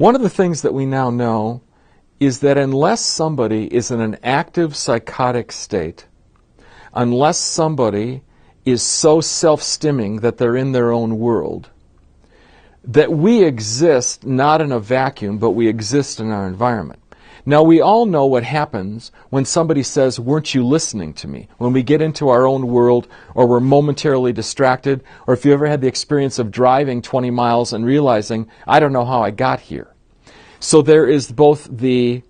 One of the things that we now know is that unless somebody is in an active psychotic state, unless somebody is so self-stimming that they're in their own world, that we exist not in a vacuum, but we exist in our environment. Now, we all know what happens when somebody says, "Weren't you listening to me?" When we get into our own world, or we're momentarily distracted, or if you ever had the experience of driving 20 miles and realizing, "I don't know how I got here." So there is both the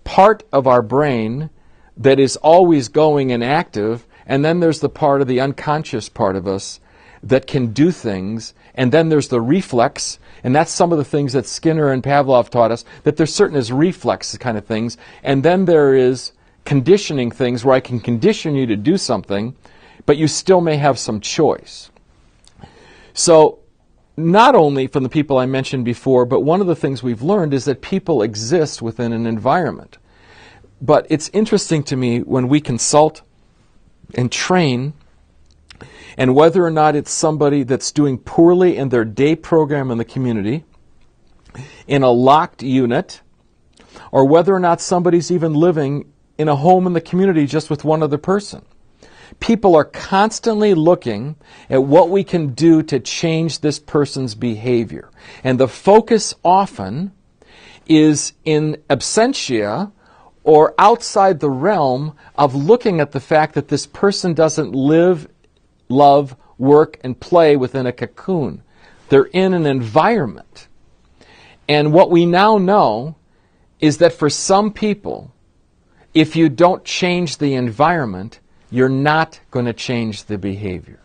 part of our brain that is always going and active, and then there's the part of the unconscious part of us that can do things, and then there's the reflex, and that's some of the things that Skinner and Pavlov taught us, that there's certain as reflex kind of things, and then there is conditioning things where I can condition you to do something, but you still may have some choice. So, not only from the people I mentioned before, but one of the things we've learned is that people exist within an environment. But it's interesting to me when we consult and train, and whether or not it's somebody that's doing poorly in their day program in the community, in a locked unit, or whether or not somebody's even living in a home in the community just with one other person. People are constantly looking at what we can do to change this person's behavior. And the focus often is in absentia, or outside the realm of looking at the fact that this person doesn't live, love, work, and play within a cocoon. They're in an environment. And what we now know is that for some people, if you don't change the environment, you're not going to change the behavior.